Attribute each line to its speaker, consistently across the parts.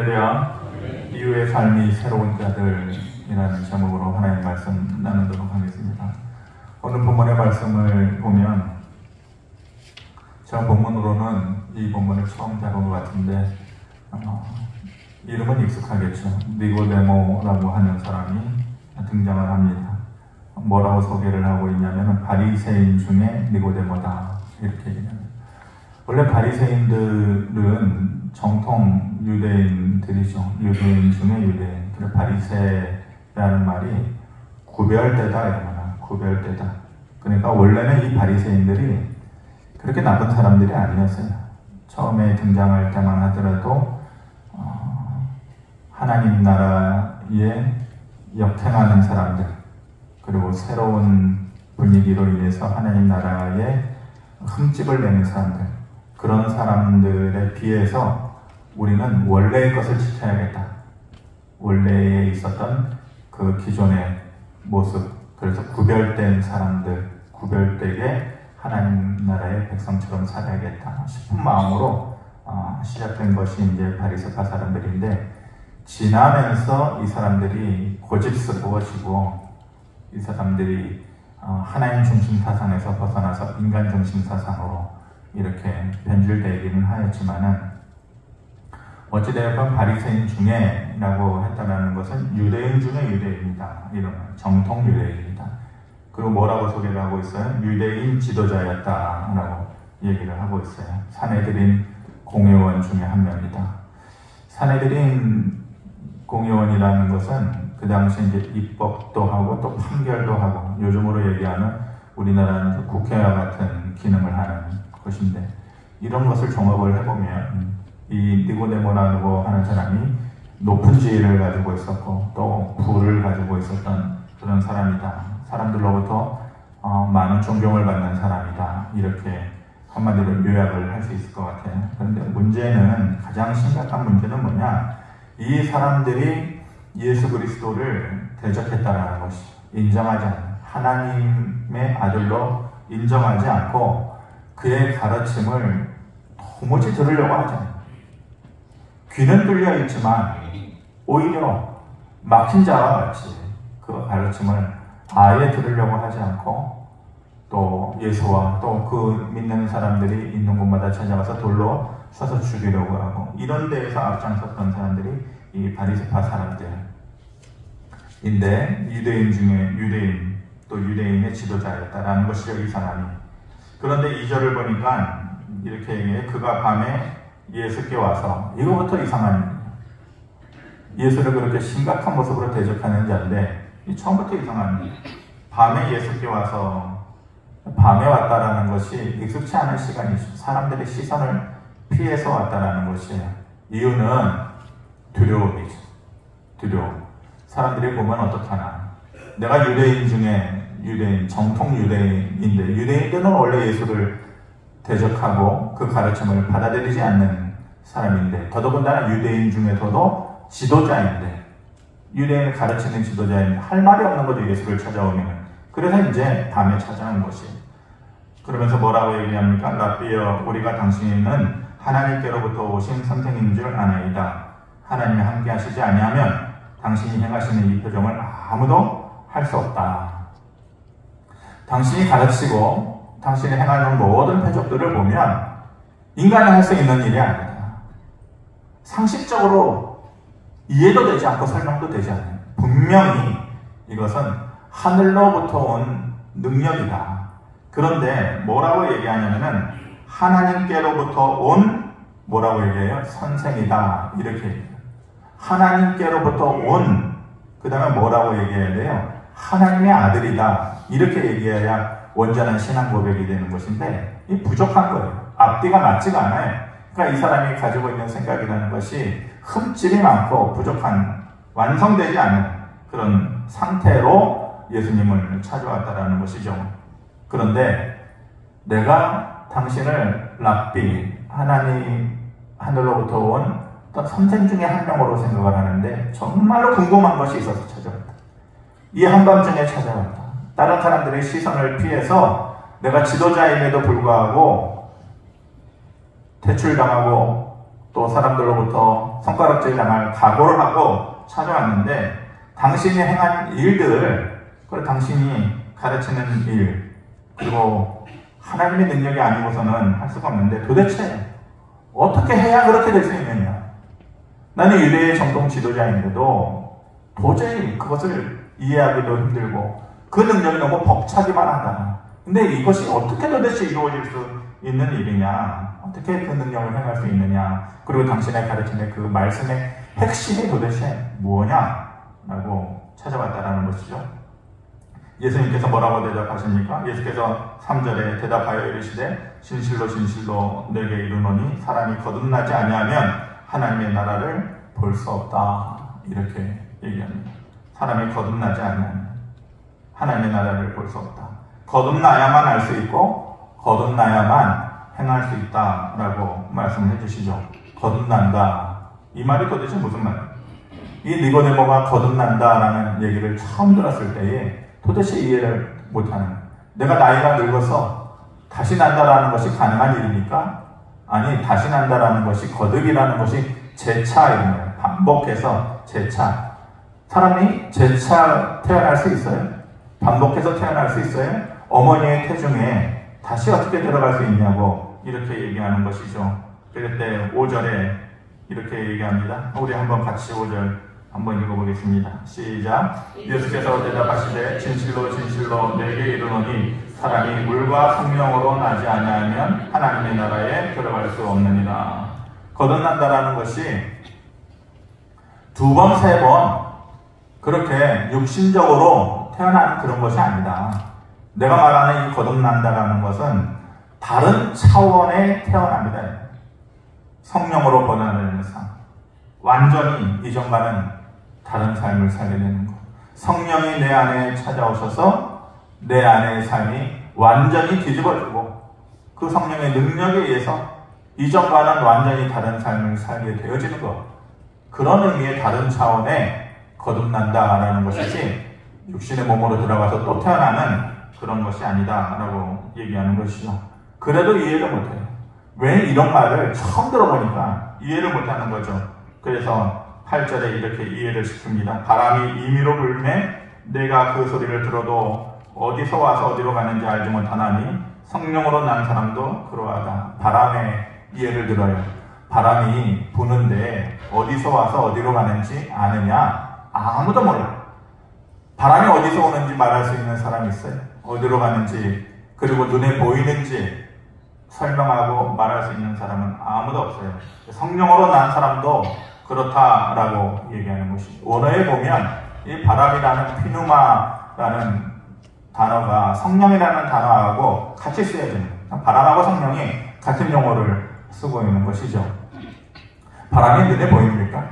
Speaker 1: 할렐루야. 이후의 삶이 새로운 자들이라는 제목으로 하나님 말씀 나누도록 하겠습니다. 오늘 본문의 말씀을 보면 제가 본문으로는 이 본문을 처음 잡은 것 같은데 이름은 익숙하겠죠. 니고데모라고 하는 사람이 등장을 합니다. 뭐라고 소개를 하고 있냐면 바리새인 중에 니고데모다 이렇게 얘기합니다. 원래 바리새인들은 정통 유대인들이죠. 유대인 중에 유대인. 그래서 바리새라는 말이 구별되다 이러나 구별되다. 그러니까 원래는 이 바리새인들이 그렇게 나쁜 사람들이 아니었어요. 처음에 등장할 때만 하더라도 하나님 나라에 역행하는 사람들, 그리고 새로운 분위기로 인해서 하나님 나라에 흠집을 내는 사람들, 그런 사람들에 비해서 우리는 원래의 것을 지켜야겠다. 원래에 있었던 그 기존의 모습, 그래서 구별된 사람들, 구별되게 하나님 나라의 백성처럼 살아야겠다 싶은 마음으로 시작된 것이 이제 바리새파 사람들인데, 지나면서 이 사람들이 고집스러워지고 이 사람들이 하나님 중심 사상에서 벗어나서 인간 중심 사상으로 이렇게 변질되기는 하였지만은, 어찌되었건 바리새인 중에 라고 했다는 것은 유대인 중에 유대인이다. 이런 정통 유대인이다. 그리고 뭐라고 소개를 하고 있어요? 유대인 지도자였다 라고 얘기를 하고 있어요. 산헤드린 공회원 중에 한 명이다. 산헤드린 공회원이라는 것은 그 당시 이제 입법도 하고 또 판결도 하고, 요즘으로 얘기하는 우리나라는 국회와 같은 기능을 하는 것인데, 이런 것을 종합을 해보면 이 니고데모라고 하는 사람이 높은 지위를 가지고 있었고 또 부를 가지고 있었던 그런 사람이다. 사람들로부터 많은 존경을 받는 사람이다. 이렇게 한마디로 요약을 할 수 있을 것 같아요. 그런데 문제는, 가장 심각한 문제는 뭐냐? 이 사람들이 예수 그리스도를 대적했다는 것이, 인정하지 않는, 하나님의 아들로 인정하지 않고 그의 가르침을 도무지 들으려고 하지 않아요. 귀는 뚫려 있지만 오히려 막힌 자와 같이 그 가르침을 아예 들으려고 하지 않고, 또 예수와 또 그 믿는 사람들이 있는 곳마다 찾아가서 돌로 쏴서 죽이려고 하고, 이런 데에서 앞장섰던 사람들이 이 바리새파 사람들인데, 유대인 중에 유대인, 또 유대인의 지도자였다라는 것이죠, 이 사람이. 그런데 2절을 보니까 이렇게 얘기해. 그가 밤에 예수께 와서, 이거부터 이상한, 예수를 그렇게 심각한 모습으로 대적하는 자인데 처음부터 이상한, 밤에 예수께 와서, 밤에 왔다라는 것이 익숙치 않은 시간이죠. 사람들의 시선을 피해서 왔다라는 것이에요. 이유는 두려움이죠. 두려움. 사람들이 보면 어떡하나. 내가 유대인 중에 유대인, 정통 유대인인데, 유대인들은 원래 예수를 대적하고 그 가르침을 받아들이지 않는 사람인데, 더더군다나 유대인 중에서도 지도자인데, 유대인을 가르치는 지도자인데 할 말이 없는 거죠, 예수를 찾아오면. 그래서 이제 밤에 찾아온 것이. 그러면서 뭐라고 얘기합니까? 라삐여, 우리가 당신은 하나님께로부터 오신 선생인 줄 아나이다. 하나님이 함께 하시지 아니하면 당신이 행하시는 이 표정을 아무도 할 수 없다. 당신이 가르치고 당신이 행하는 모든 표적들을 보면 인간이 할 수 있는 일이 아니다. 상식적으로 이해도 되지 않고 설명도 되지 않아요. 분명히 이것은 하늘로부터 온 능력이다. 그런데 뭐라고 얘기하냐면은 하나님께로부터 온, 뭐라고 얘기해요? 선생이다. 이렇게 얘기해요. 하나님께로부터 온, 그 다음에 뭐라고 얘기해야 돼요? 하나님의 아들이다. 이렇게 얘기해야 온전한 신앙 고백이 되는 것인데, 이 부족한 거예요. 앞뒤가 맞지가 않아요. 그러니까 이 사람이 가지고 있는 생각이라는 것이 흠집이 많고 부족한, 완성되지 않은 그런 상태로 예수님을 찾아왔다라는 것이죠. 그런데 내가 당신을 랍비, 하나님 하늘로부터 온 어떤 선생 중에 한 명으로 생각을 하는데, 정말로 궁금한 것이 있어서 찾아왔다. 이 한밤중에 찾아왔다. 다른 사람들의 시선을 피해서 내가 지도자임에도 불구하고 퇴출당하고 또 사람들로부터 손가락질 당할 각오를 하고 찾아왔는데 당신이 행한 일들, 그리고 당신이 가르치는 일, 그리고 하나님의 능력이 아니고서는 할 수가 없는데 도대체 어떻게 해야 그렇게 될 수 있느냐? 나는 유대의 정통 지도자인데도 도저히 그것을 이해하기도 힘들고 그 능력이 너무 벅차기만 하다. 근데 이것이 어떻게 도대체 이루어질 수 있는 일이냐? 어떻게 그 능력을 행할 수 있느냐? 그리고 당신의 가르침의 그 말씀의 핵심이 도대체 뭐냐? 라고 찾아봤다라는 것이죠. 예수님께서 뭐라고 대답하십니까? 예수께서 3절에 대답하여 이르시되 진실로 진실로 내게 이르노니 사람이 거듭나지 아니하면 하나님의 나라를 볼 수 없다. 이렇게 얘기합니다. 사람이 거듭나지 아니하면 하나님의 나라를 볼 수 없다. 거듭나야만 알 수 있고 거듭나야만 행할 수 있다라고 말씀을 해주시죠. 거듭난다. 이 말이 도대체 무슨 말이에요? 이 니고데모가 거듭난다라는 얘기를 처음 들었을 때에 도대체 이해를 못하는, 내가 나이가 늙어서 다시 난다라는 것이 가능한 일입니까? 아니, 다시 난다라는 것이, 거듭이라는 것이 재차 이런 거예요. 반복해서 재차. 사람이 재차 태어날 수 있어요? 반복해서 태어날 수 있어요? 어머니의 태중에 다시 어떻게 들어갈 수 있냐고 이렇게 얘기하는 것이죠. 그럴 때 5절에 이렇게 얘기합니다. 우리 한번 같이 5절 한번 읽어보겠습니다. 시작. 예수께서 대답하시되 진실로 진실로 내게 이르노니 사람이 물과 성령으로 나지 아니하면 하나님의 나라에 들어갈 수 없느니라. 거듭난다라는 것이 두 번, 세 번 그렇게 육신적으로 태어난 그런 것이 아니다. 내가 말하는 이 거듭난다라는 것은 다른 차원의 태어납니다. 성령으로 번화되는 삶. 완전히 이전과는 다른 삶을 살게 되는 것. 성령이 내 안에 찾아오셔서 내 안의 삶이 완전히 뒤집어지고 그 성령의 능력에 의해서 이전과는 완전히 다른 삶을 살게 되어지는 것. 그런 의미의 다른 차원의 거듭난다라는 것이지 육신의 몸으로 들어가서 또 태어나는 그런 것이 아니다라고 얘기하는 것이죠. 그래도 이해를 못해요. 왜 이런 말을 처음 들어보니까 이해를 못하는 거죠. 그래서 8절에 이렇게 이해를 시킵니다. 바람이 임의로 불매 내가 그 소리를 들어도 어디서 와서 어디로 가는지 알지 못하나니 성령으로 난 사람도 그러하다. 바람의 이해를 들어요. 바람이 부는데 어디서 와서 어디로 가는지 아느냐? 아무도 몰라. 바람이 어디서 오는지 말할 수 있는 사람이 있어요? 어디로 가는지, 그리고 눈에 보이는지 설명하고 말할 수 있는 사람은 아무도 없어요. 성령으로 난 사람도 그렇다라고 얘기하는 것이죠. 원어에 보면 이 바람이라는 피누마라는 단어가 성령이라는 단어하고 같이 쓰여져요. 바람하고 성령이 같은 용어를 쓰고 있는 것이죠. 바람이 눈에 보입니까?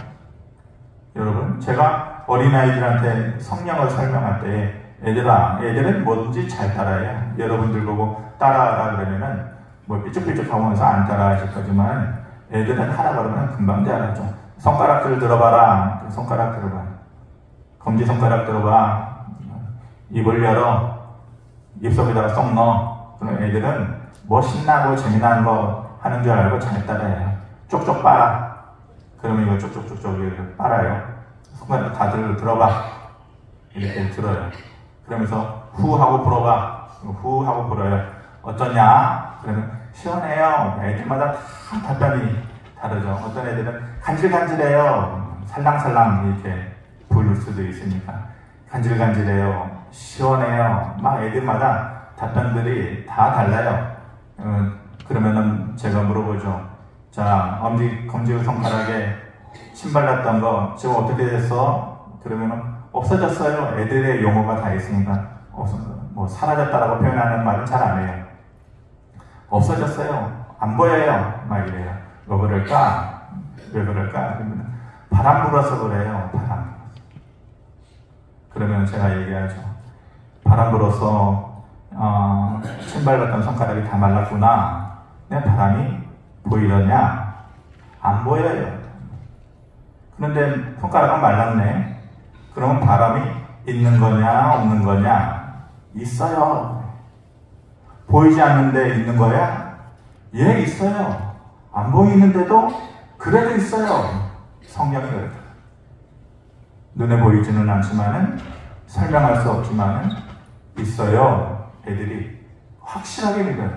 Speaker 1: 여러분, 제가 어린아이들한테 성령을 설명할 때 애들은 뭔지 잘 따라해요. 여러분들 보고 따라하라 그러면은 뭐 삐죽삐죽 하면서 안 따라 하실 거지만 애들은 하라 그러면 금방 잘하죠. 손가락들 들어봐라. 손가락 들어봐. 검지손가락 들어봐. 입을 열어. 입속에다가 쏙 넣어. 그럼 애들은 뭐 신나고 재미난 거 하는 줄 알고 잘 따라해요. 쪽쪽 빨아. 그러면 이거 쪽쪽쪽쪽 이렇게 빨아요. 손가락 다들 들어봐. 이렇게 들어요. 그러면서 후 하고 불어봐. 후 하고 불어요. 어떠냐? 그러면 시원해요. 애들마다 다 답변이 다르죠. 어떤 애들은 간질간질해요. 살랑살랑 이렇게 부를 수도 있으니까. 간질간질해요. 시원해요. 막 애들마다 답변들이 다 달라요. 그러면은 제가 물어보죠. 자, 검지 손가락에 침 발랐던 거 지금 어떻게 됐어? 그러면은 없어졌어요. 애들의 용어가 다 있으니까 뭐 사라졌다라고 표현하는 말은 잘 안 해요. 없어졌어요. 안 보여요. 막 이래요. 왜 그럴까? 왜 그럴까? 그러면 바람 불어서 그래요. 바람. 그러면 제가 얘기하죠. 바람 불어서 침 발랐던 손가락이 다 말랐구나. 내 바람이 보이더냐? 안 보여요. 그런데 손가락은 말랐네. 그럼 바람이 있는 거냐 없는 거냐? 있어요. 보이지 않는데 있는 거야? 예, 있어요. 안 보이는데도 그래도 있어요. 성령이 그렇다. 눈에 보이지는 않지만은 설명할 수 없지만은 있어요. 애들이 확실하게 믿어요.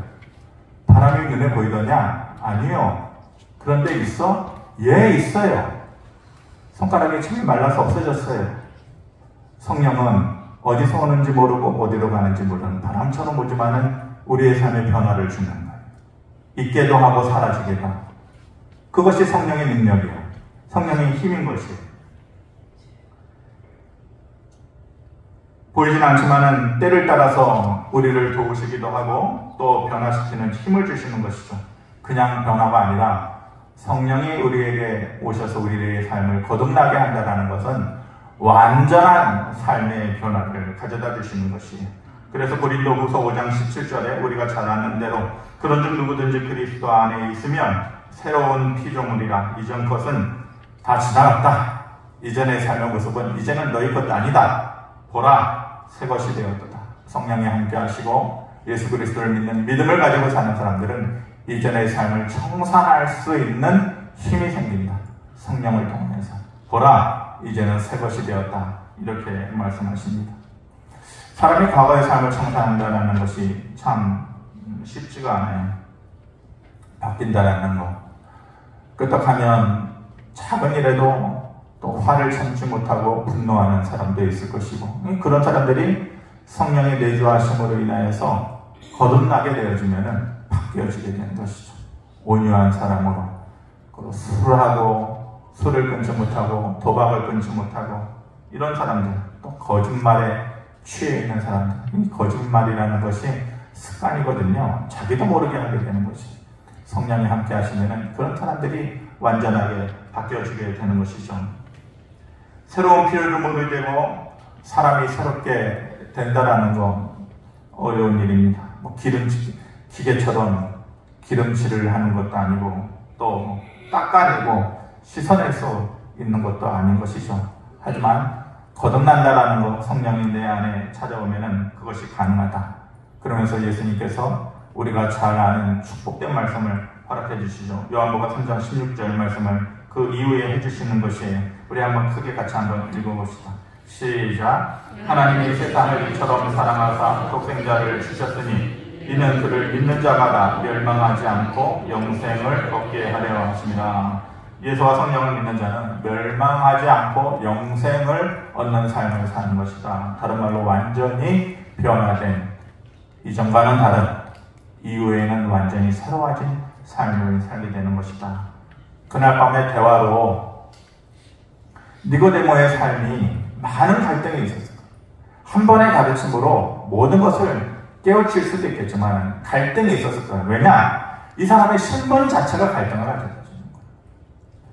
Speaker 1: 바람이 눈에 보이더냐? 아니요. 그런데 있어? 예, 있어요. 손가락에 침이 말라서 없어졌어요. 성령은 어디서 오는지 모르고 어디로 가는지 모르는 바람처럼 오지만은 우리의 삶에 변화를 주는 거예요. 있게도 하고 사라지게도 하고. 그것이 성령의 능력이에요. 성령의 힘인 것이에요. 보이진 않지만은 때를 따라서 우리를 도우시기도 하고 또 변화시키는 힘을 주시는 것이죠. 그냥 변화가 아니라 성령이 우리에게 오셔서 우리의 삶을 거듭나게 한다는 것은 완전한 삶의 변화를 가져다 주시는 것이에요. 그래서 고린도후서 5장 17절에 우리가 잘 아는 대로 그런즉 누구든지 그리스도 안에 있으면 새로운 피조물이라. 이전 것은 다 지나갔다. 이전의 삶의 모습은 이제는 너희 것도 아니다. 보라, 새 것이 되었도다. 성령이 함께 하시고 예수 그리스도를 믿는 믿음을 가지고 사는 사람들은 이전의 삶을 청산할 수 있는 힘이 생깁니다. 성령을 통해서. 보라, 이제는 새 것이 되었다. 이렇게 말씀하십니다. 사람이 과거의 삶을 청산한다는 것이 참 쉽지가 않아요. 바뀐다는 것. 끄떡하면 작은 일에도 또 화를 참지 못하고 분노하는 사람도 있을 것이고, 그런 사람들이 성령의 내주하심으로 인하여서 거듭나게 되어지면은 바뀌어지게 되는 것이죠. 온유한 사람으로, 술을 끊지 못하고 도박을 끊지 못하고 이런 사람들, 또 거짓말에 취해 있는 사람들. 이 거짓말이라는 것이 습관이거든요. 자기도 모르게 하게 되는 것이. 성령이 함께 하시면은 그런 사람들이 완전하게 바뀌어지게 되는 것이죠. 새로운 피조물이 되고 사람이 새롭게 된다라는 건 어려운 일입니다. 기계처럼 기름칠을 하는 것도 아니고 또 닦아내고 씻어낼 수 있는 것도 아닌 것이죠. 하지만 거듭난다라는 것, 성령이 내 안에 찾아오면은 그것이 가능하다. 그러면서 예수님께서 우리가 잘 아는 축복된 말씀을 허락해 주시죠. 요한복음 3장 16절 말씀을 그 이후에 해주시는 것이 우리 한번 크게 같이 한번 읽어봅시다. 시작. 하나님이 세상을 이처럼 사랑하사 독생자를 주셨으니 이는 그를 믿는 자마다 멸망하지 않고 영생을 얻게 하려 하십니다. 예수와 성령을 믿는 자는 멸망하지 않고 영생을 얻는 삶을 사는 것이다. 다른 말로 완전히 변화된, 이전과는 다른, 이후에는 완전히 새로워진 삶을 살게 되는 것이다. 그날 밤의 대화로 니고데모의 삶이 많은 갈등이 있었어요. 한 번의 가르침으로 모든 것을 깨우칠 수도 있겠지만 갈등이 있었을 거예요. 왜냐? 이 사람의 신분 자체가 갈등을 하게 되는 거예요.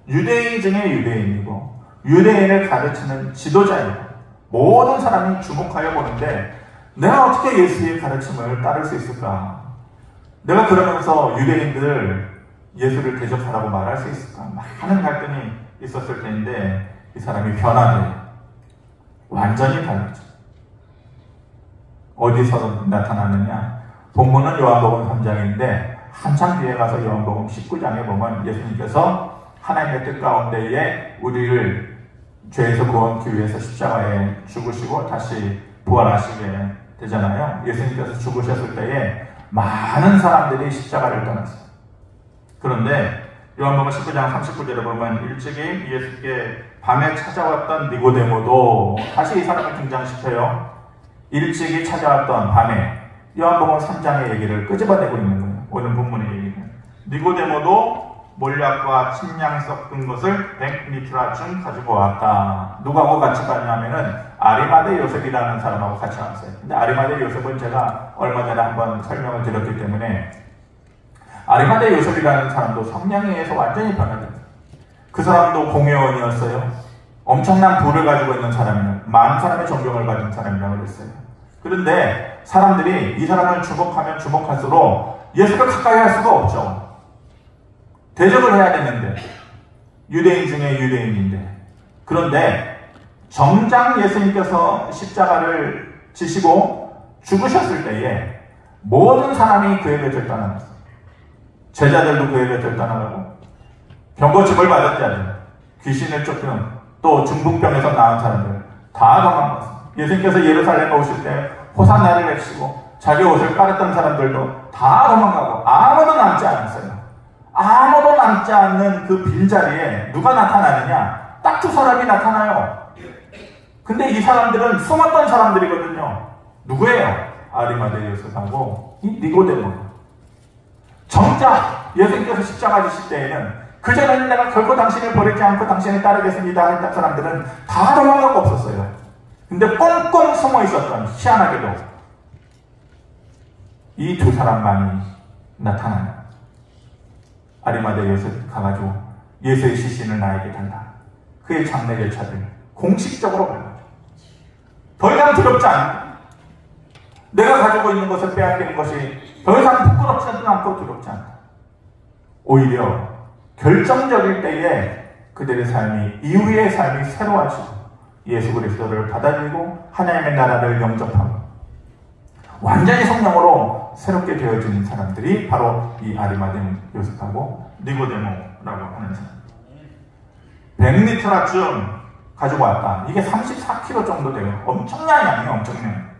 Speaker 1: 유대인 중에 유대인이고 유대인을 가르치는 지도자이고 모든 사람이 주목하여 보는데 내가 어떻게 예수의 가르침을 따를 수 있을까? 내가 그러면서 유대인들 예수를 대적하라고 말할 수 있을까? 많은 갈등이 있었을 텐데 이 사람이 변화돼요. 완전히 달라져. 어디서 나타나느냐? 본문은 요한복음 3장인데 한참 뒤에 가서 요한복음 19장에 보면 예수님께서 하나님의 뜻 가운데에 우리를 죄에서 구원하기 위해서 십자가에 죽으시고 다시 부활하시게 되잖아요. 예수님께서 죽으셨을 때에 많은 사람들이 십자가를 떠났어요. 그런데 요한복음 19장 39절에 보면 일찍이 예수께 밤에 찾아왔던 니고데모도 다시 이 사람을 등장시켜요. 일찍이 찾아왔던 밤에 요한복음 3장의 얘기를 끄집어내고 있는 거예요. 오늘 본문의 얘기는. 니고데모도 몰약과 침향 섞은 것을 100리트라쯤 가지고 왔다. 누구하고 같이 갔냐면은 아리마대 요셉이라는 사람하고 같이 왔어요. 근데 아리마대 요셉은 제가 얼마 전에 한번 설명을 드렸기 때문에 아리마대 요셉이라는 사람도 성령에 의해서 완전히 변화됐어요. 그 사람도 공회원이었어요. 엄청난 부를 가지고 있는 사람이에요. 많은 사람의 존경을 받은 사람이라고 그랬어요. 그런데 사람들이 이 사람을 주목하면 주목할수록 예수를 가까이 할 수가 없죠. 대적을 해야 되는데 유대인 중에 유대인인데 그런데 정작 예수님께서 십자가를 지시고 죽으셨을 때에 모든 사람이 그의 곁을 떠나갔어요. 제자들도 그의 곁을 떠나가고 병고침을 받은 자들 귀신을 쫓는 또 중풍병에서 나은 사람들 다 도망갔어요. 예수님께서 예루살렘에 오실 때 호산나를 외치고 자기 옷을 깔았던 사람들도 다 도망가고 아무도 남지 않았어요. 아무도 남지 않는 그 빈자리에 누가 나타나느냐? 딱 두 사람이 나타나요. 근데 이 사람들은 숨었던 사람들이거든요. 누구예요? 아리마대 요셉하고 이 니고데모. 정작 예수님께서 십자가 지실 때에는 그전에는 내가 결코 당신을 버리지 않고 당신을 따르겠습니다 했던 사람들은 다 도망가고 없었어요. 근데 꽁꽁 숨어 있었던, 희한하게도 이 두 사람만이 나타나요. 아리마대 요셉 가가지고 예수의 시신을 나에게 달라. 그의 장례 절차를 공식적으로 밟아줘. 더 이상 두렵지 않다. 내가 가지고 있는 것을 빼앗기는 것이 더 이상 부끄럽지도 않고 두렵지 않다. 오히려 결정적일 때에 그들의 삶이, 이후의 삶이 새로워지고 예수 그리스도를 받아들이고 하나님의 나라를 영접하고 완전히 성령으로 새롭게 되어진 사람들이 바로 이 아리마대 요셉하고 니고데모라고 하는 사람. 100리터라쯤 가지고 왔다. 이게 34kg 정도 돼요. 엄청난 양이에요. 엄청난.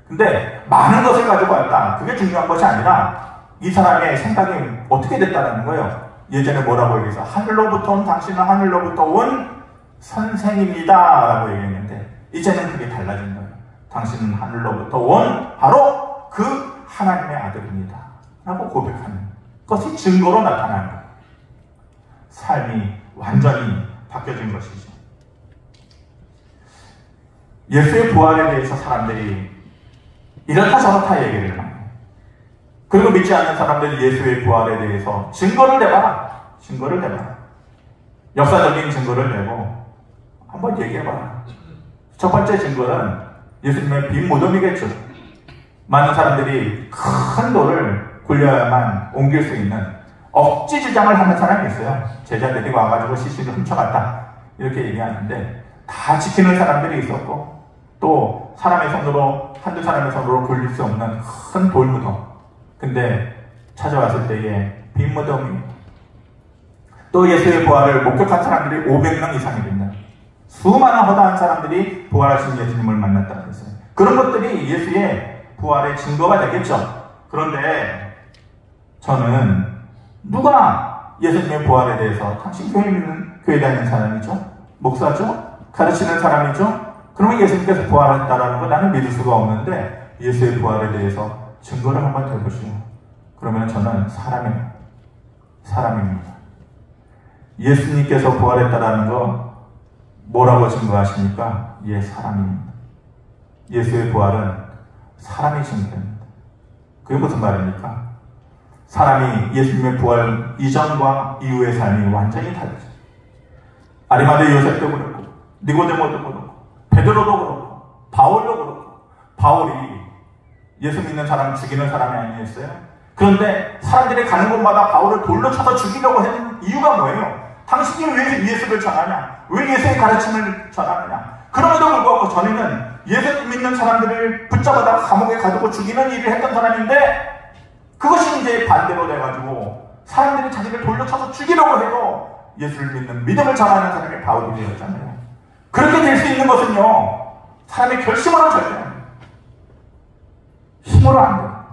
Speaker 1: 근데 많은 것을 가지고 왔다. 그게 중요한 것이 아니라 이 사람의 생각이 어떻게 됐다는 거예요. 예전에 뭐라고 얘기해서 하늘로부터 온 당신은 하늘로부터 온 선생입니다 라고 얘기했는데 이제는 그게 달라진 거예요. 당신은 하늘로부터 온 바로 그 하나님의 아들입니다 라고 고백하는 것이 증거로 나타나는 거예요. 삶이 완전히 바뀌어진 것이죠. 예수의 부활에 대해서 사람들이 이렇다 저렇다 얘기를 해요. 그리고 믿지 않는 사람들이 예수의 부활에 대해서 증거를 내봐라. 증거를 내봐라. 역사적인 증거를 내고 한번 얘기해봐라. 첫 번째 증거는 예수님의 빈 무덤이겠죠. 많은 사람들이 큰 돌을 굴려야만 옮길 수 있는 억지 주장을 하는 사람이 있어요. 제자들이 와가지고 시신을 훔쳐갔다 이렇게 얘기하는데 다 지키는 사람들이 있었고 또 사람의 손으로 한두 사람의 손으로 굴릴 수 없는 큰 돌무덤. 근데 찾아왔을 때에 빈 무덤이 또 예수의 부활을 목격한 사람들이 500명 이상이 된다. 수많은 허다한 사람들이 부활하신 예수님을 만났다고 했어요. 그런 것들이 예수의 부활의 증거가 되겠죠. 그런데 저는 누가 예수님의 부활에 대해서 당신 교회 다니는 사람이죠? 목사죠? 가르치는 사람이죠? 그러면 예수님께서 부활했다라는 거 나는 믿을 수가 없는데 예수의 부활에 대해서 증거를 한번 대보시오. 그러면 저는 사람입니다. 예수님께서 부활했다라는 거 뭐라고 증거하십니까? 사람입니다. 예수의 부활은 사람이 증거입니다. 그게 무슨 말입니까? 사람이 예수님의 부활 이전과 이후의 삶이 완전히 다르죠. 아리마대 요셉도 그렇고 니고데모도 그렇고 베드로도 그렇고 바울도 그렇고 바울이 예수 믿는 사람 죽이는 사람이 아니었어요. 그런데 사람들이 가는 곳마다 바울을 돌로 쳐서 죽이려고 하는 이유가 뭐예요? 당신이 왜 예수를 전하냐? 왜 예수의 가르침을 전하느냐? 그럼에도 불구하고 전에는 예수 믿는 사람들을 붙잡아다가 감옥에 가두고 죽이는 일을 했던 사람인데 그것이 이제 반대로 돼가지고 사람들이 자기를 돌려 쳐서 죽이려고 해도 예수를 믿는 믿음을 전하는 사람이 바울이 되었잖아요. 그렇게 될 수 있는 것은요, 사람의 결심으로 절대 안 돼요. 힘으로 안 돼요.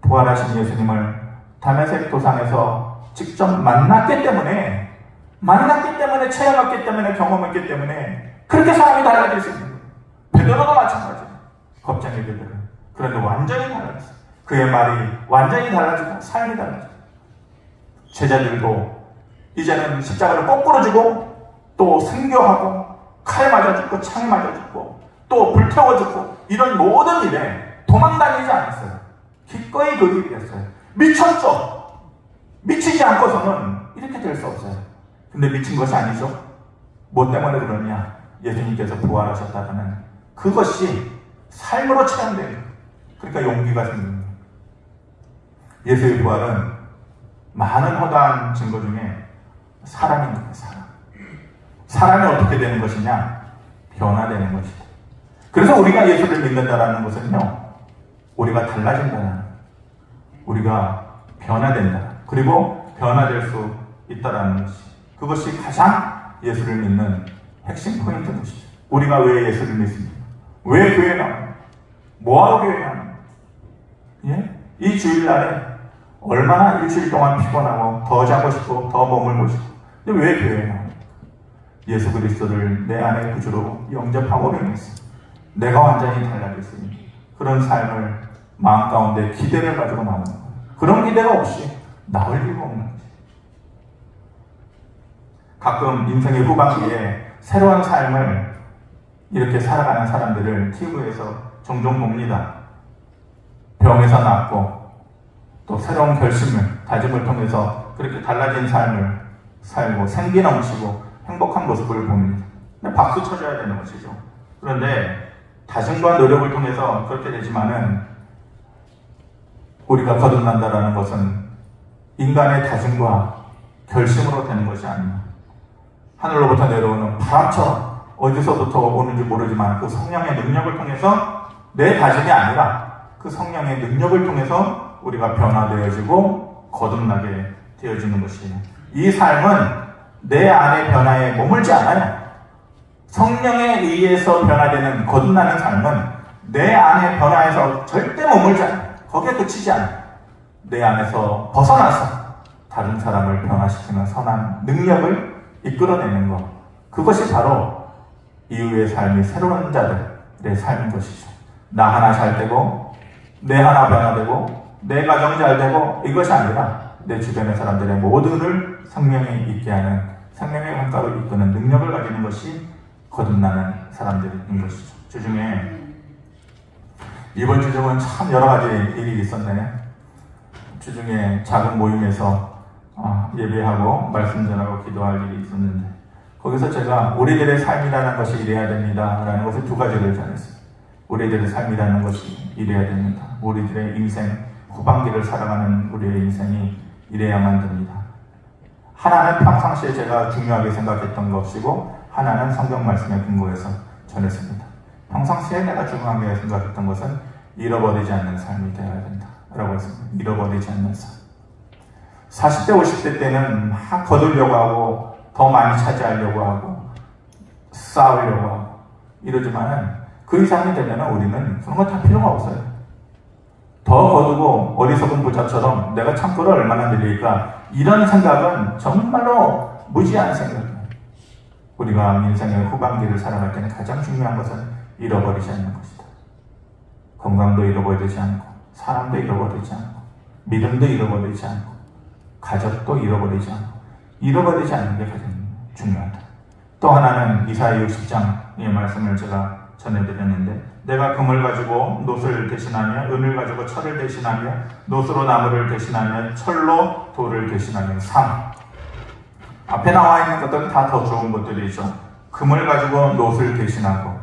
Speaker 1: 부활하신 예수님을 다메섹 도상에서 직접 만났기 때문에 체험했기 때문에 경험했기 때문에 그렇게 사람이 달라질 수 있는 거예요. 베드로도 마찬가지예요. 겁쟁이 베드로. 그런데 완전히 달라졌어요. 그의 말이 완전히 달라지고 삶이 달라져요. 제자들도 이제는 십자가를 거꾸로 지고 또 순교하고 칼에 맞아 죽고 창에 맞아 죽고 또 불태워 죽고 이런 모든 일에 도망다니지 않았어요. 기꺼이 그 일이 됐어요. 미쳤죠. 미치지 않고서는 이렇게 될 수 없어요. 근데 미친 것이 아니죠. 뭐 때문에 그러냐? 예수님께서 부활하셨다는 그것이 삶으로 체험돼요. 그러니까 용기가 생깁니다. 예수의 부활은 많은 허다한 증거 중에 사람입니다. 사람이 어떻게 되는 것이냐? 변화되는 것이다. 그래서 우리가 예수를 믿는다는 것은요, 우리가 달라진다는, 우리가 변화된다. 그리고 변화될 수 있다는 것이. 그것이 가장 예수를 믿는 핵심 포인트인 것이죠. 우리가 왜 예수를 믿습니까? 왜 교회 나옵니까? 뭐하러 교회 나옵니까? 예? 이 주일날에 얼마나 일주일 동안 피곤하고 더 자고 싶고 더 머물고 싶고, 근데 왜 교회에 나옵니까? 예수 그리스도를 내 안의 구주로 영접하고 명했어. 내가 완전히 달라졌으니 그런 삶을 마음 가운데 기대를 가지고 나오는 거예요. 그런 기대가 없이 나올 이유가 없는 거지. 가끔 인생의 후반기에 새로운 삶을 이렇게 살아가는 사람들을 TV에서 종종 봅니다. 병에서 낫고 또 새로운 결심을, 다짐을 통해서 그렇게 달라진 삶을 살고 생기 넘치고 행복한 모습을 봅니다. 근데 박수 쳐줘야 되는 것이죠. 그런데 다짐과 노력을 통해서 그렇게 되지만은 우리가 거듭난다라는 것은 인간의 다짐과 결심으로 되는 것이 아닙니다. 하늘로부터 내려오는 바람처럼 어디서부터 오는지 모르지만 그 성령의 능력을 통해서 내 다짐이 아니라 그 성령의 능력을 통해서 우리가 변화되어지고 거듭나게 되어지는 것이에요. 이 삶은 내 안의 변화에 머물지 않아요. 성령에 의해서 변화되는 거듭나는 삶은 내 안의 변화에서 절대 머물지 않아요. 거기에 그치지 않아요. 내 안에서 벗어나서 다른 사람을 변화시키는 선한 능력을 이끌어내는 것, 그것이 바로 이후의 삶이 새로운 자들의 삶인 것이죠. 나 하나 잘 되고 내 하나 변화되고 내 가정 잘 되고 이것이 아니라 내 주변의 사람들의 모두를 생명에 있게 하는 생명의 강가로 이끄는 능력을 가지는 것이 거듭나는 사람들인 것이죠. 주중에 이번 주중은 참 여러 가지 일이 있었네요. 주중에 작은 모임에서 예배하고 말씀 전하고 기도할 일이 있었는데, 거기서 제가 우리들의 삶이라는 것이 이래야 됩니다 라는 것을 두 가지를 전했어요. 우리들의 삶이라는 것이 이래야 됩니다. 우리들의 인생 후반기를 살아가는 우리의 인생이 이래야만 됩니다. 하나는 평상시에 제가 중요하게 생각했던 것이고, 하나는 성경 말씀에 근거해서 전했습니다. 평상시에 내가 중요하게 생각했던 것은 잃어버리지 않는 삶이 되어야 된다 라고 했습니다. 잃어버리지 않는 삶. 40대 50대 때는 막 거두려고 하고 더 많이 차지하려고 하고 싸우려고 하고 이러지만은 그 이상이 되면 우리는 그런 거 다 필요가 없어요. 더 거두고 어리석은 부자처럼 내가 창고를 얼마나 늘릴까, 이런 생각은 정말로 무지한 생각이에요. 우리가 인생의 후반기를 살아갈 때는 가장 중요한 것은 잃어버리지 않는 것이다. 건강도 잃어버리지 않고, 사람도 잃어버리지 않고, 믿음도 잃어버리지 않고, 가족도 잃어버리지 않고, 잃어버리지 않는 게 가장 중요하다. 또 하나는 이사야 60장의 말씀을 제가 전해드렸는데, 내가 금을 가지고 놋을 대신하며 은을 가지고 철을 대신하며 놋으로 나무를 대신하며 철로 돌을 대신하며 삶. 앞에 나와 있는 것들은 다 더 좋은 것들이죠. 금을 가지고 놋을 대신하고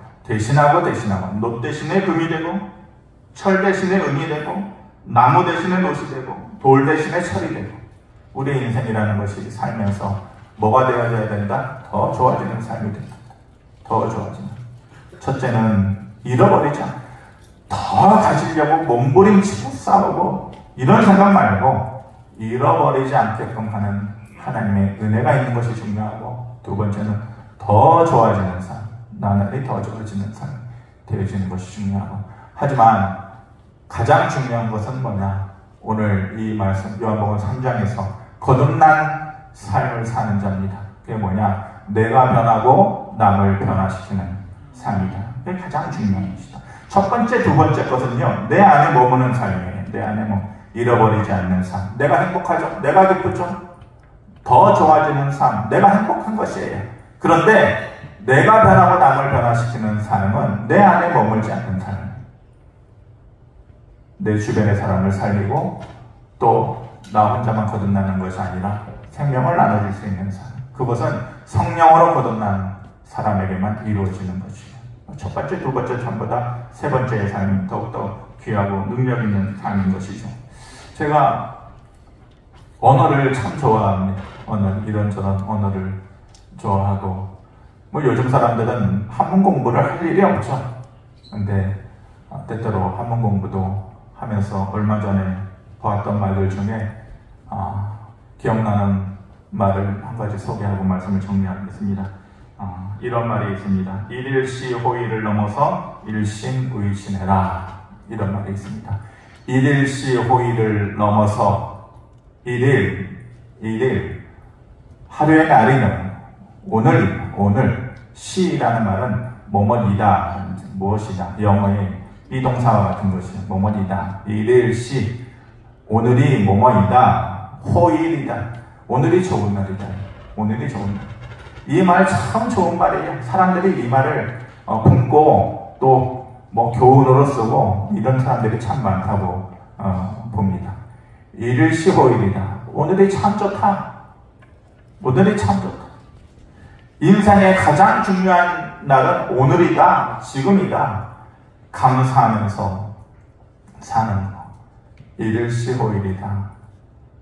Speaker 1: 놋 대신에 금이 되고 철 대신에 은이 되고 나무 대신에 놋이 되고 돌 대신에 철이 되고, 우리의 인생이라는 것이 살면서 뭐가 되어져야 된다? 더 좋아지는 삶이 된다. 더 좋아지는. 첫째는 잃어버리지 않아. 더 가지려고 몸부림치고 싸우고 이런 생각 말고 잃어버리지 않게끔 하는 하나님의 은혜가 있는 것이 중요하고, 두 번째는 더 좋아지는 삶, 나날이 더 좋아지는 삶 되어지는 것이 중요하고, 하지만 가장 중요한 것은 뭐냐? 오늘 이 말씀 요한복음 3장에서 거듭난 삶을 사는 자입니다. 그게 뭐냐? 내가 변하고 남을 변화시키는 삶이다. 그게 가장 중요한 것이다. 첫 번째, 두 번째 것은요, 내 안에 머무는 삶이에요. 내 안에 잃어버리지 않는 삶. 내가 행복하죠? 내가 기쁘죠? 더 좋아지는 삶. 내가 행복한 것이에요. 그런데 내가 변하고 남을 변화시키는 삶은 내 안에 머물지 않는 삶. 내 주변의 사람을 살리고 또 나 혼자만 거듭나는 것이 아니라 생명을 나눠줄 수 있는 삶. 그것은 성령으로 거듭난 사람에게만 이루어지는 것이에요. 첫 번째, 두 번째 삶보다 세 번째의 삶이 더욱더 귀하고 능력 있는 삶인 것이죠. 제가 언어를 참 좋아합니다. 이런저런 언어를 좋아하고, 요즘 사람들은 한문 공부를 할 일이 없죠. 근데 때때로 한문 공부도 하면서 얼마 전에 보았던 말들 중에 기억나는 말을 한 가지 소개하고 말씀을 정리하겠습니다. 이런 말이 있습니다. 일일시호의를 넘어서 일신의신해라. 이런 말이 있습니다. 일일시호의를 넘어서 일일 하루의 날이면 오늘 시라는 말은 뭐뭐이다, 무엇이다, 영어의 비동사와 같은 것이 뭐뭐이다. 일일시 오늘이 뭐뭐이다, 호일이다. 오늘이 좋은 날이다. 오늘이 좋은 날. 이 말 참 좋은 말이에요. 사람들이 이 말을 품고 또 뭐 교훈으로 쓰고 이런 사람들이 참 많다고 봅니다. 일일시호일이다. 오늘이 참 좋다. 오늘이 참 좋다. 인생의 가장 중요한 날은 오늘이다. 지금이다. 감사하면서 사는 거. 일일시호일이다.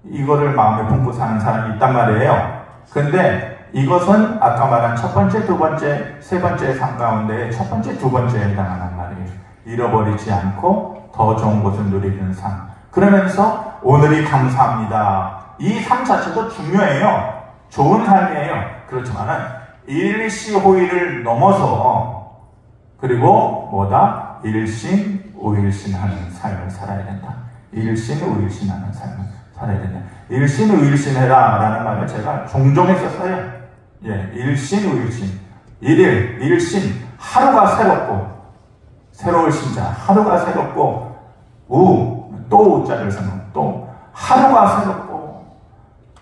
Speaker 1: 이거를 마음에 품고 사는 사람이 있단 말이에요. 근데 이것은 아까 말한 첫 번째, 두 번째, 세 번째 삶 가운데 첫 번째, 두 번째에 해당하는 말이에요. 잃어버리지 않고 더 좋은 것을 누리는 삶. 그러면서 오늘이 감사합니다. 이 삶 자체도 중요해요. 좋은 삶이에요. 그렇지만은 일시호일을 넘어서 그리고 뭐다? 일신의일신하는 삶을 살아야 된다. 일신의일신하는 삶을 살아야 된다. 일신의일신해라 라는 말을 제가 종종 했었어요. 예, 일신의일신. 일신. 하루가 새롭고, 새로울 신자. 하루가 새롭고, 또 우자를 쓰는 또. 하루가 새롭고,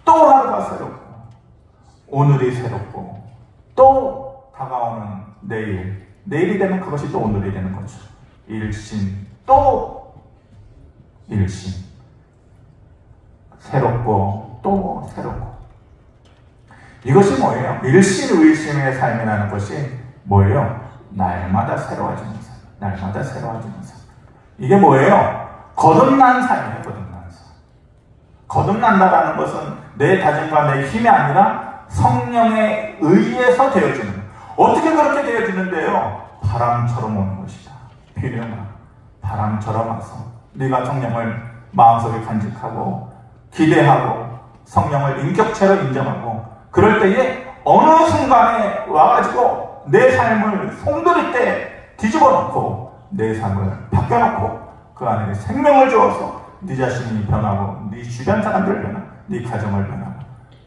Speaker 1: 또 하루가 새롭고, 오늘이 새롭고, 또 다가오는 내일. 내일이 되면 그것이 또 오늘이 되는 거죠. 일신, 또 일신. 새롭고 또 새롭고. 이것이 뭐예요? 일신의일신의 삶이라는 것이 뭐예요? 날마다 새로워지는 삶. 날마다 새로워지는 삶. 이게 뭐예요? 거듭난 삶이에요. 거듭난 삶. 거듭난다라는 것은 내 다짐과 내 힘이 아니라 성령에 의해서 되어지는 거예요. 어떻게 그렇게 되어지는데요? 바람처럼 오는 것이다. 비령아, 바람처럼 와서 네가 성령을 마음속에 간직하고 기대하고 성령을 인격체로 인정하고 그럴 때에 어느 순간에 와가지고 내 삶을 송두리 때 뒤집어 놓고 내 삶을 바뀌어놓고 그 안에 생명을 주어서 네 자신이 변하고 네 주변 사람들 변하고 네 가정을 변하고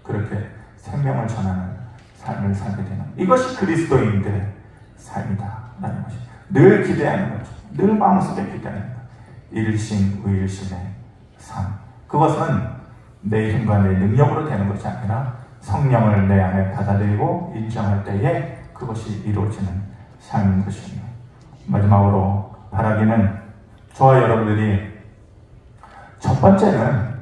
Speaker 1: 그렇게 생명을 전하는 삶을 살게 되는 이것이 그리스도인들의 삶이다 라는 것이 늘 기대하는 거죠. 늘 마음속에 기대하는 것. 일신의일신의 삶. 그것은 내 힘과 내 능력으로 되는 것이 아니라 성령을 내 안에 받아들이고 인정할 때에 그것이 이루어지는 삶인 것입니다. 마지막으로 바라기는 저와 여러분들이 첫 번째는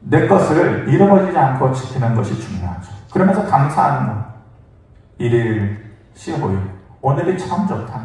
Speaker 1: 내 것을 잃어버리지 않고 지키는 것이 중요하죠. 그러면서 감사하는 것. 일일시호일. 오늘이 참 좋다.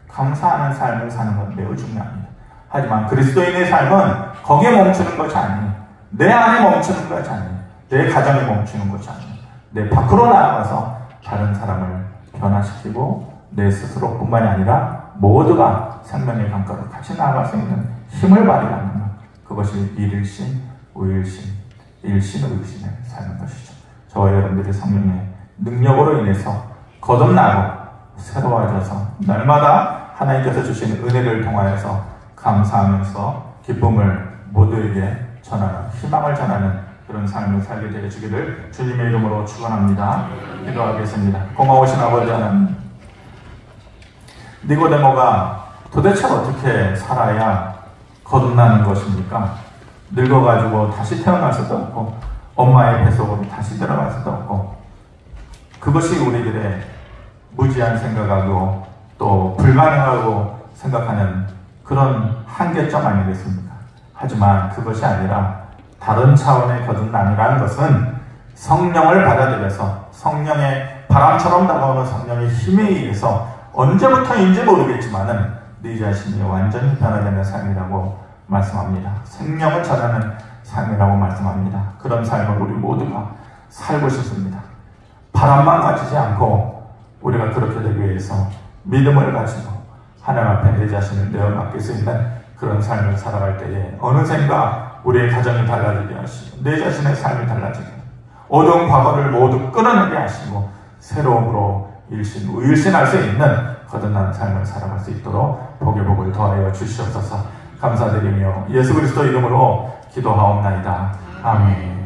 Speaker 1: 감사하는 삶을 사는 건 매우 중요합니다. 하지만 그리스도인의 삶은 거기에 멈추는 것이 아니에요. 내 안에 멈추는 것이 아니에요. 내 가정에 멈추는 것이 아니에요. 내 밖으로 나아가서 다른 사람을 변화시키고 내 스스로뿐만이 아니라 모두가 생명의 강가로 같이 나아갈 수 있는 힘을 발휘하는 것. 그것이 일일신, 우일신, 일신의일신을 사는 것이죠. 저와 여러분들의 성령의 능력으로 인해서 거듭나고 새로워져서 날마다 하나님께서 주시는 은혜를 통하여서 감사하면서 기쁨을 모두에게 전하는 희망을 전하는 그런 삶을 살게 되어 주기를 주님의 이름으로 축원합니다. 기도하겠습니다. 고마우신 아버지 하나님, 니고데모가 도대체 어떻게 살아야 거듭나는 것입니까? 늙어가지고 다시 태어날 수도 없고 엄마의 뱃속으로 다시 들어갈 수도 없고 그것이 우리들의 무지한 생각하고 또 불가능하고 생각하는 그런 한계점 아니겠습니까? 하지만 그것이 아니라 다른 차원의 거듭남이라는 것은 성령을 받아들여서 성령의 바람처럼 다가오는 성령의 힘에 의해서 언제부터인지 모르겠지만은 네 자신이 완전히 변화되는 삶이라고 말씀합니다. 생명을 전하는 삶이라고 말씀합니다. 그런 삶을 우리 모두가 살고 싶습니다. 바람만 가지지 않고 우리가 그렇게 되기 위해서 믿음을 가지고 하나님 앞에 내 자신을 내어맡길 수 있는 그런 삶을 살아갈 때에 어느샌가 우리의 가정이 달라지게 하시고 내 자신의 삶이 달라지게 어두운 과거를 모두 끌어내게 하시고 새로움으로 일신할 수 있는 거듭난 삶을 살아갈 수 있도록 복의 복을 더하여 주시옵소서. 감사드리며 예수 그리스도 이름으로 기도하옵나이다. 아멘.